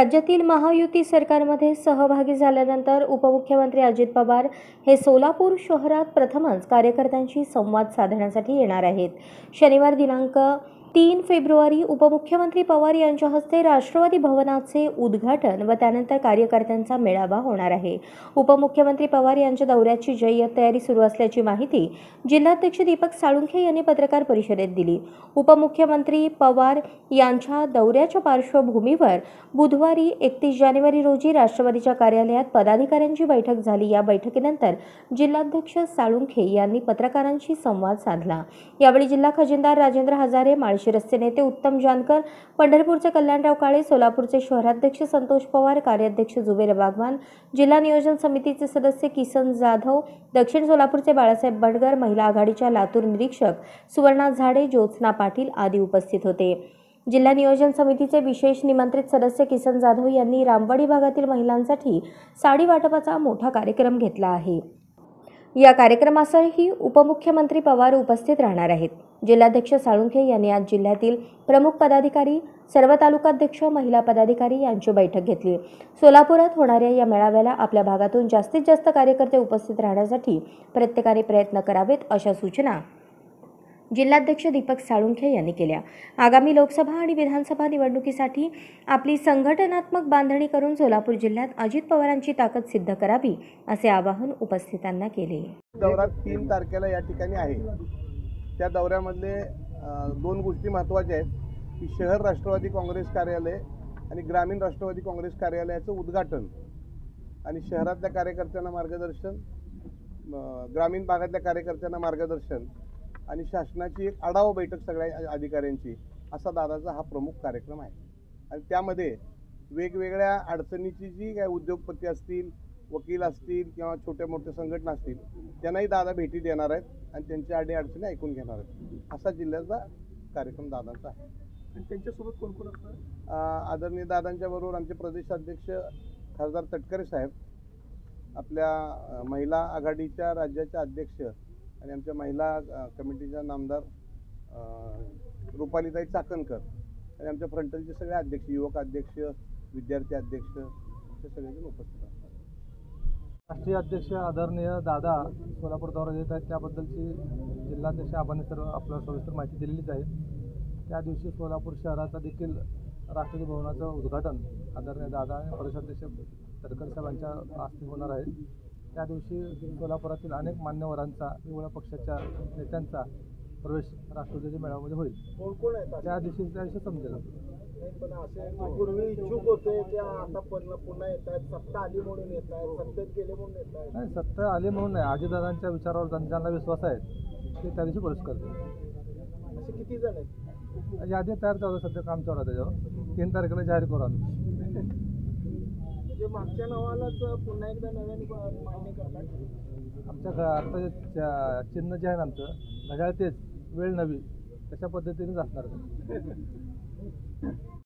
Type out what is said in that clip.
राज्यातील महायुती सरकारमध्ये सहभागी झाल्यानंतर उपमुख्यमंत्री अजित पवार हे सोलापूर शहरात प्रथमच कार्यकर्त्यांशी संवाद साधण्यासाठी येणार आहेत। शनिवार दिनांक 3 फेब्रुवारी उपमुख्यमंत्री पवार यांच्या हस्ते राष्ट्रवादी भवनाचे उद्घाटन व त्यानंतर कार्यकर्त्यांचा मेळावा होणार आहे। उपमुख्यमंत्री पवार यांच्या दौऱ्याची जय्यत तयारी सुरू असल्याची माहिती जिल्हाध्यक्ष दीपक साळुंखे यांनी पत्रकार परिषदेत दिली। उपमुख्यमंत्री पवार यांच्या दौऱ्याच्या पार्श्वभूमीवर बुधवारी 31 जानेवारी रोजी राष्ट्रवादीच्या कार्यालयात पदाधिकाऱ्यांची बैठक झाली। या बैठकीनंतर जिल्हाध्यक्ष साळुंखे यांनी पत्रकारांशी संवाद साधला। यावेळी जिल्हा खजिनदार राजेंद्र हजारे, माळशिरसचे नेते उत्तम जानकर, पंढरपूरचे कल्याणराव काळे, सोलापूरचे शहराध्यक्ष संतोष पवार, कार्याध्यक्ष जुबेर बागवान, जिल्हा नियोजन समितीचे सदस्य किसन जाधव, दक्षिण सोलापूरचे बाळासाहेब बंडगर, महिला आघाडीच्या लातूर निरीक्षक सुवर्णा झाडे, ज्योत्स्ना पाटील आदी उपस्थित होते। जिल्हा नियोजन समितीचे विशेष निमंत्रित सदस्य किसन जाधव यांनी रामवाडी भागातील महिलांसाठी साडी वाटपाचा मोठा कार्यक्रम घेतला आहे। या कार्यक्रमासही उपमुख्यमंत्री पवार उपस्थित राहणार आहेत। जिल्हाध्यक्ष साळुंखे यांनी आज जिल्ह्यातील प्रमुख पदाधिकारी, सर्व तालुकाध्यक्ष, महिला पदाधिकारी यांची बैठक घेतली। सोलापुरात होणाऱ्या या मेळाव्याला आपल्या भागातून जास्तीत जास्त कार्यकर्ते उपस्थित राहण्यासाठी प्रत्येकाने प्रयत्न करावेत अशा सूचना जिल्हाध्यक्ष दीपक साळुंखे यांनी केल्या। आगामी लोकसभा आणि विधानसभा निवडणुकीसाठी आपली संघटनात्मक बांधणी करून सोलापूर जिल्ह्यात अजित पवारांची ताकद सिद्ध करावी असे आवाहन उपस्थितांना केले। दौरा 3 तारखेला या ठिकाणी आहे। त्या दौऱ्यामधले 2 गोष्टी महत्त्वाच्या आहेत की शहर राष्ट्रवादी काँग्रेस कार्यालय आणि ग्रामीण राष्ट्रवादी काँग्रेस कार्यालयाचं उद्घाटन आणि शहरातल्या कार्यकर्त्यांना मार्गदर्शन, ग्रामीण भागातल्या कार्यकर्त्यांना मार्गदर्शन आणि शासनाची एक आढावा बैठक सगळ्या अधिकाऱ्यांची असा दादाचा हा प्रमुख कार्यक्रम आहे। आणि त्यामध्ये वेगवेगळ्या अडचणीची जी काही उद्योगपती असतील, वकील असतील किंवा छोट्या मोठ्या संघटना असतील त्यांनाही दादा भेटी देणार आहेत आणि त्यांच्या अडीअडचणी ऐकून घेणार आहेत असा जिल्ह्याचा कार्यक्रम दादांचा आहे। आणि त्यांच्यासोबत कोण कोण असणार? आदरणीय दादांच्या बरोबर आमचे प्रदेशाध्यक्ष खासदार तटकरे साहेब, आपल्या महिला आघाडीच्या राज्याच्या अध्यक्ष आणि आमच्या महिला कमिटीच्या नामदार रुपालीताई चाकणकर आणि आमच्या फ्रंटलचे सगळे अध्यक्ष, युवक अध्यक्ष, विद्यार्थी अध्यक्ष हे सगळेजण उपस्थित असतात। राष्ट्रीय अध्यक्ष आदरणीय दादा सोलापूर दौरा येत आहेत त्याबद्दलची जिल्हाध्यक्ष आबांनी सर्व आपल्याला सविस्तर माहिती दिलेलीच आहे। त्या दिवशी सोलापूर शहराचा देखील राष्ट्रवादी भवनाचं उद्घाटन आदरणीय दादा आणि प्रदेशाध्यक्ष तटकरे साहेबांच्या हस्ते होणार आहे। त्या दिवशी सोलापुरातील अनेक मान्यवरांचा, वेगवेगळ्या पक्षाच्या नेत्यांचा प्रवेश राष्ट्रवादीच्या मेळाव्यामध्ये होईल। कोण कोण आहे त्या दिवशी समजेल। पण असे पूर्वी इच्छुक होते ते आता पुन्हा येत आहेत, सत्ता आली म्हणून येत आहेत, सत्तेत गेले म्हणून येत आहेत? नाही, सत्ता आली म्हणून नाही, अजितदादांच्या विचारावर ज्यांना विश्वास आहे ते त्या दिवशी प्रवेश करतील। असे किती जण आहेत? यादी तयार चालू, सध्या काम चालू आहे त्याच्यावर। 3 तारखेला जाहीर करू आम्ही। म्हणजे मागच्या नावालाच पुन्हा एकदा नव्याने मागणी करतात? आमच्या आता चिन्ह जे आहे ना आमचं घड्याळ तेच, वेळ नवी, तशा पद्धतीनेच असणार।